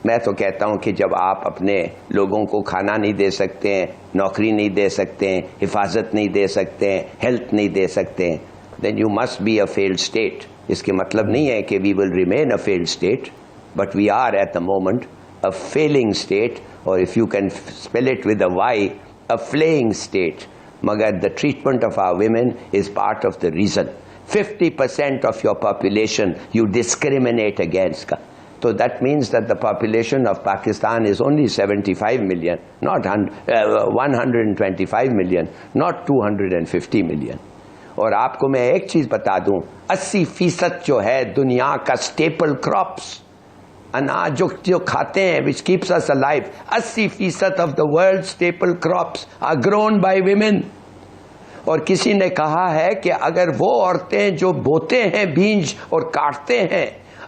Speaker 4: मैं तो कहता हूं कि जब आप अपने लोगों को खाना नहीं दे सकते हैं, नौकरी नहीं दे सकते हैं, हिफाजत नहीं दे सकते हैं, हेल्थ नहीं दे सकते हैं, then you must be a failed state. इसके मतलब नहीं है कि we will remain a failed state, but we are at the moment a failing state, और if you can spell it with a Y, a flaying state. Magar the treatment of our women is part of the reason. 50% of your population you discriminate against. So that means that the population of Pakistan is only 75 million, not 125 million, not 250 million. और आपको मैं एक चीज बता दूं, 80% जो है दुनिया का स्टेपल क्रॉप्स, अनाज जो खाते हैं, which keeps us alive, 80% of the world's staple crops are grown by women. और किसी ने कहा है कि अगर वो औरतें जो बोते हैं बीज और काटते हैं,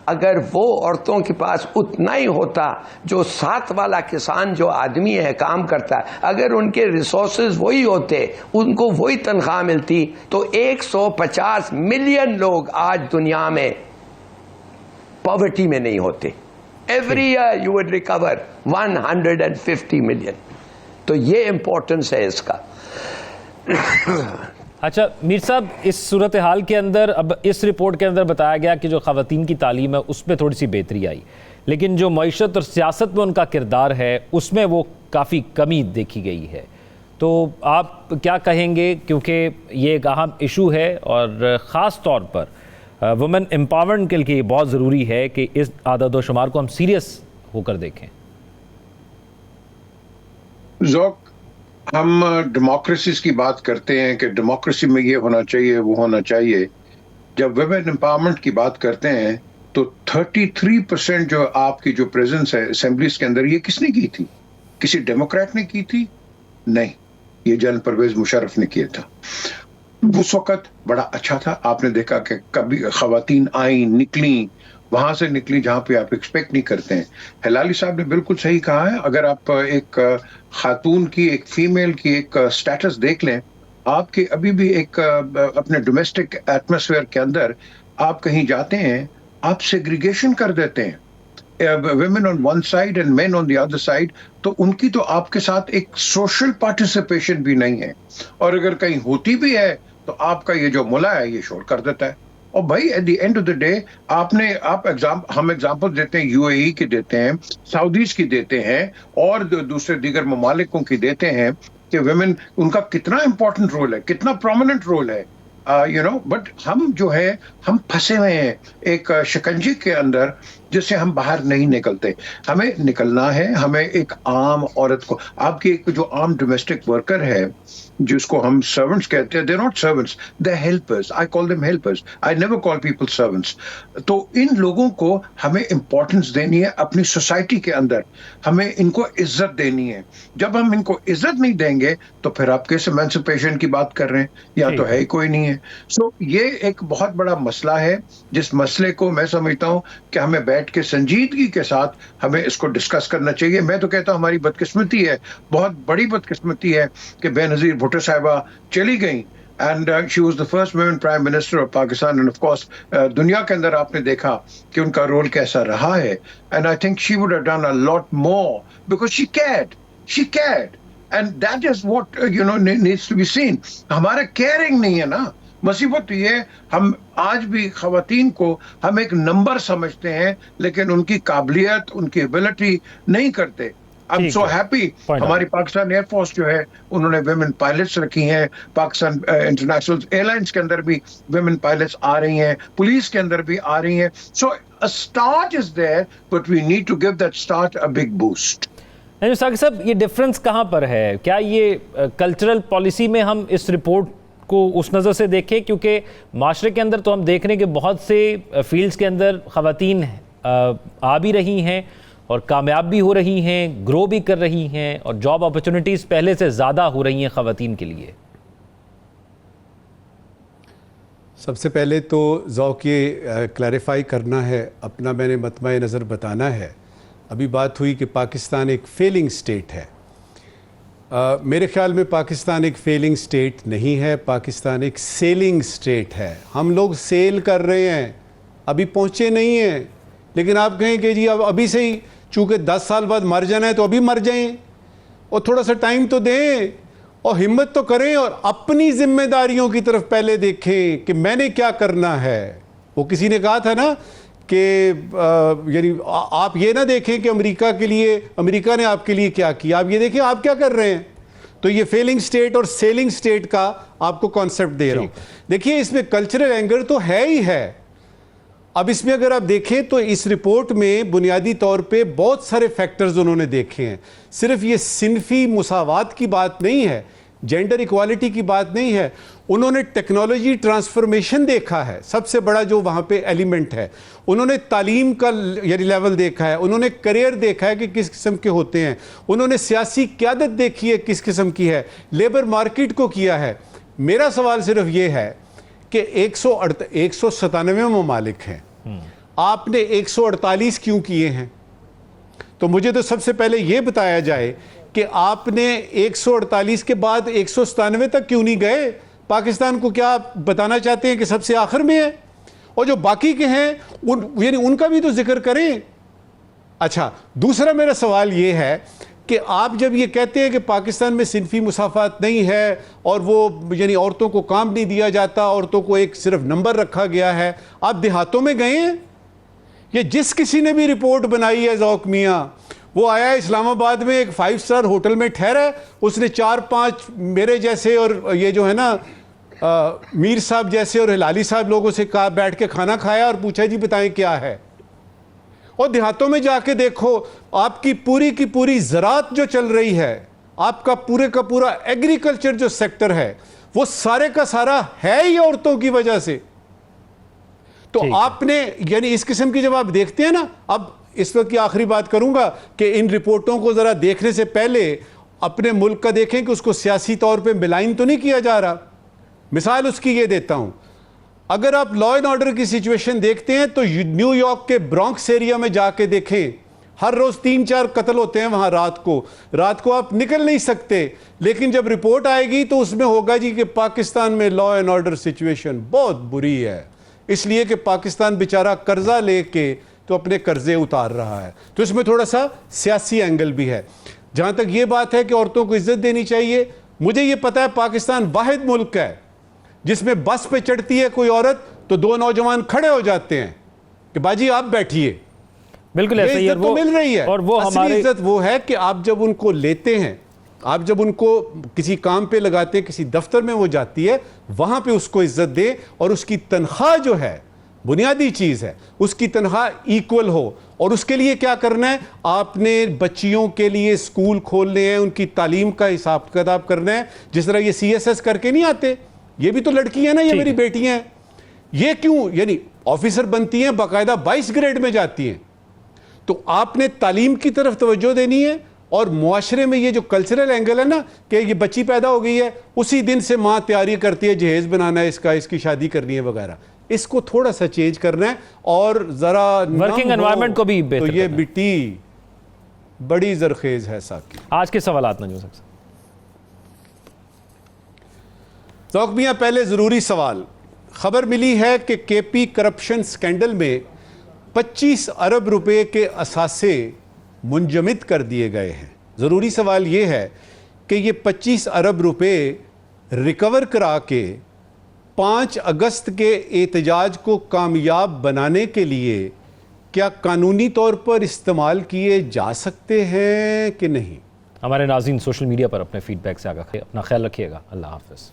Speaker 4: अगर वो औरतों के पास उतना ही होता जो साथ वाला किसान जो आदमी है काम करता है, अगर उनके रिसोर्सेज वही होते, उनको वही तनख्वाह मिलती, तो 150 मिलियन लोग आज दुनिया में पॉवर्टी में नहीं होते। Every year you would recover 150 million. तो ये इंपॉर्टेंस है इसका।
Speaker 1: अच्छा मीर साहब, इस सूरत हाल के अंदर अब इस रिपोर्ट के अंदर बताया गया कि जो ख़वातीन की तालीम है उसमें थोड़ी सी बेहतरी आई, लेकिन जो मईशत और सियासत में उनका किरदार है उसमें वो काफ़ी कमी देखी गई है। तो आप क्या कहेंगे, क्योंकि ये एक अहम इशू है और ख़ास तौर पर वुमेन एम्पावरमेंट के लिए बहुत ज़रूरी है कि इस आदत व शुमार को हम सीरियस होकर देखें।
Speaker 3: ज़ौक, हम डेमोक्रेसीज की बात करते हैं कि डेमोक्रेसी में ये होना चाहिए, वो होना चाहिए। जब वुमेन एम्पावरमेंट की बात करते हैं तो 33% जो आपकी जो प्रेजेंस है असेंबलीज के अंदर, ये किसने की थी? किसी डेमोक्रेट ने की थी? नहीं, ये जनरल परवेज मुशर्रफ ने किया था। उस वक्त बड़ा अच्छा था, आपने देखा कि कभी खवातीन आई, निकली, वहां से निकली जहां पे आप एक्सपेक्ट नहीं करते हैं। हिलाली साहब ने बिल्कुल सही कहा है, अगर आप एक खातून की, एक फीमेल की एक स्टेटस देख लें, आपके अभी भी एक अपने डोमेस्टिक एटमॉस्फेयर के अंदर आप कहीं जाते हैं, आप सेग्रीगेशन कर देते हैं, women on one side and men on the other side, तो उनकी तो आपके साथ एक सोशल पार्टिसिपेशन भी नहीं है, और अगर कहीं होती भी है तो आपका ये जो मुला है ये शोर कर देता है। और भाई at the end of the day हम एग्जांपल देते हैं, यूएई की देते हैं, सऊदीज की देते हैं, और दूसरे दीगर ममालिकों की देते हैं कि women, उनका कितना इंपॉर्टेंट रोल है, कितना प्रोमिनेंट रोल है, बट हम जो है हम फंसे हुए हैं एक शिकंजी के अंदर जिससे हम बाहर नहीं निकलते। हमें निकलना है, हमें एक आम औरत को, आपकी एक जो आम डोमेस्टिक वर्कर है जिसको हम सर्वेंट्स कहते हैं, they not servants, they helpers, I call them helpers, I never call people servants. तो इन लोगों को हमें इंपॉर्टेंस देनी है अपनी सोसाइटी के अंदर, हमें इनको इज्जत देनी है। जब हम इनको इज्जत नहीं देंगे तो फिर आप कैसे एमेंसिपेशन की बात कर रहे हैं, या तो है ही कोई नहीं है। सो ये एक बहुत बड़ा मसला है, जिस मसले को मैं समझता हूं कि हमें बैठ बैठ के संजीदगी के साथ हमें इसको डिस्कस करना चाहिए। मैं तो कहता हूँ हमारी बदकिस्मती है, बहुत बड़ी बदकिस्मती है कि बेनज़ीर भुट्टो साहिबा चली गई and she was the first women prime minister of Pakistan, and of course दुनिया के अंदर आपने देखा कि उनका रोल कैसा रहा है, and I think she would have done a lot more because she cared and that is what needs to be seen. हमारा caring नहीं है ना, मुसीबत ये हम आज भी ख़वातीन को हम एक नंबर समझते हैं लेकिन उनकी काबिलियत, उनकी एबिलिटी नहीं करते। I'm so happy हमारी पाकिस्तान एयरफोर्स जो है उन्होंने विमेन पायलट्स रखी हैं, पाकिस्तान इंटरनेशनल एयरलाइंस के अंदर भी विमेन पायलट्स आ रही हैं, पुलिस के अंदर भी आ रही हैं। So a start is there but we need to give that start a big boost.
Speaker 1: Saqib साहब, ये डिफरेंस कहाँ पर है? क्या ये कल्चरल पॉलिसी में हम इस रिपोर्ट को उस नज़र से देखें, क्योंकि माशरे के अंदर तो हम देख रहे हैं कि बहुत से फील्ड्स के अंदर ख़वातीन आ भी रही हैं और कामयाब भी हो रही हैं, ग्रो भी कर रही हैं और जॉब अपॉर्चुनिटीज़ पहले से ज़्यादा हो रही हैं ख़वातीन के लिए।
Speaker 2: सबसे पहले तो ज़ौक़ ये क्लैरिफाई करना है, अपना मैंने मतमा नज़र बताना है। अभी बात हुई कि पाकिस्तान एक फेलिंग स्टेट है। मेरे ख्याल में पाकिस्तान एक फेलिंग स्टेट नहीं है, पाकिस्तान एक सेलिंग स्टेट है। हम लोग सेल कर रहे हैं, अभी पहुँचे नहीं हैं, लेकिन आप कहें कि जी अब अभी से ही, चूँकि 10 साल बाद मर जाना है तो अभी मर जाएं, और थोड़ा सा टाइम तो दें और हिम्मत तो करें और अपनी जिम्मेदारियों की तरफ पहले देखें कि मैंने क्या करना है। वो किसी ने कहा था ना कि यानी आप ये ना देखें कि अमेरिका ने आपके लिए क्या किया, आप ये देखें आप क्या कर रहे हैं। तो ये फेलिंग स्टेट और सेलिंग स्टेट का आपको कॉन्सेप्ट दे रहा हूँ। देखिए, इसमें कल्चरल एंगर तो है ही है। अब इसमें अगर आप देखें तो इस रिपोर्ट में बुनियादी तौर पे बहुत सारे फैक्टर्स उन्होंने देखे हैं। सिर्फ ये सिनफी मुसावात की बात नहीं है, जेंडर इक्वालिटी की बात नहीं है, उन्होंने टेक्नोलॉजी ट्रांसफॉर्मेशन देखा है, सबसे बड़ा जो वहाँ पे एलिमेंट है। उन्होंने तालीम का यानी लेवल देखा है, उन्होंने करियर देखा है कि किस किस्म के होते हैं, उन्होंने सियासी क़यादत देखी है किस किस्म की है, लेबर मार्केट को किया है। मेरा सवाल सिर्फ ये है कि 197 ममालिक हैं, आपने 148 क्यों किए हैं? तो मुझे तो सबसे पहले ये बताया जाए कि आपने 148 के बाद 197 तक क्यों नहीं गए? पाकिस्तान को क्या आप बताना चाहते हैं कि सबसे आखिर में है? और जो बाकी के हैं यानी उनका भी तो जिक्र करें। अच्छा, दूसरा मेरा सवाल ये है कि आप जब ये कहते हैं कि पाकिस्तान में सिनफी मुसाफात नहीं है और वो यानी औरतों को काम नहीं दिया जाता, औरतों को एक सिर्फ नंबर रखा गया है, आप देहातों में गए हैं? ये जिस किसी ने भी रिपोर्ट बनाई है ज़ौक़ मियाँ, वो आया इस्लामाबाद में एक 5 स्टार होटल में ठहरा, उसने 4-5 मेरे जैसे और ये जो है ना मीर साहब जैसे और हिलाली साहब लोगों से कहा, बैठ के खाना खाया और पूछा जी बताएं क्या है। और देहातों में जाके देखो, आपकी पूरी ज़राअत जो चल रही है, आपका पूरे का पूरा एग्रीकल्चर जो सेक्टर है, वो सारे का सारा है ही औरतों की वजह से। तो आपने यानी इस किस्म की जब आप देखते हैं ना, अब इस वक्त की आखिरी बात करूंगा कि इन रिपोर्टों को ज़रा देखने से पहले अपने मुल्क का देखें कि उसको सियासी तौर पे मिलाइन तो नहीं किया जा रहा। मिसाल उसकी ये देता हूं, अगर आप लॉ एंड ऑर्डर की सिचुएशन देखते हैं तो न्यूयॉर्क के ब्रॉन्क्स एरिया में जाके देखें, हर रोज 3-4 कत्ल होते हैं वहां। रात को आप निकल नहीं सकते, लेकिन जब रिपोर्ट आएगी तो उसमें होगा जी कि पाकिस्तान में लॉ एंड ऑर्डर सिचुएशन बहुत बुरी है, इसलिए कि पाकिस्तान बेचारा कर्जा लेके तो अपने कर्जे उतार रहा है। तो इसमें थोड़ा सा सियासी एंगल भी है। जहां तक ये बात है कि औरतों को इज्जत देनी चाहिए, मुझे ये पता है पाकिस्तान वाहिद मुल्क है जिसमें बस पे चढ़ती है कोई औरत तो 2 नौजवान खड़े हो जाते हैं कि बाजी आप बैठिए।
Speaker 1: बिल्कुल ऐसा ही है,
Speaker 2: वो मिल रही है।
Speaker 1: और वो
Speaker 2: हमारी इज्जत वो है कि आप जब उनको लेते हैं, आप जब उनको किसी काम पे लगाते हैं, किसी दफ्तर में वो जाती है, वहां पे उसको इज्जत दे और उसकी तनख्वाह जो है बुनियादी चीज है, उसकी तनख्वाह इक्वल हो। और उसके लिए क्या करना है, आपने बच्चियों के लिए स्कूल खोलने हैं, उनकी तालीम का हिसाब किताब करना है। जिस तरह ये CSS करके नहीं आते, ये भी तो लड़की है ना, ये मेरी बेटियां हैं, ये क्यों यानी ऑफिसर बनती हैं, बाकायदा 22 ग्रेड में जाती हैं। तो आपने तालीम की तरफ तवज्जो देनी है। और मुआशरे में ये जो कल्चरल एंगल है ना कि ये बच्ची पैदा हो गई है, उसी दिन से माँ तैयारी करती है, जहेज बनाना है इसका, इसकी शादी करनी है वगैरह, इसको थोड़ा सा चेंज करना है और ज़रा
Speaker 1: वर्किंग एनवायरनमेंट को भी
Speaker 2: तो
Speaker 1: बेहतर
Speaker 2: ये
Speaker 1: करना है।
Speaker 2: मिट्टी बड़ी जरखेज है साकी।
Speaker 1: आज के सवालात नजूम साहब से।
Speaker 2: ज़ौक मियां, पहले ज़रूरी सवाल। खबर मिली है कि केपी करप्शन स्कैंडल में 25 अरब रुपए के असासे मुंजमद कर दिए गए हैं। ज़रूरी सवाल ये है कि ये 25 अरब रुपए रिकवर करा के 5 अगस्त के एहतजाज को कामयाब बनाने के लिए क्या कानूनी तौर पर इस्तेमाल किए जा सकते हैं कि नहीं?
Speaker 1: हमारे नाज़रीन सोशल मीडिया पर अपने फीडबैक से आगाह, अपना ख्याल रखिएगा। अल्लाह हाफ़िज़।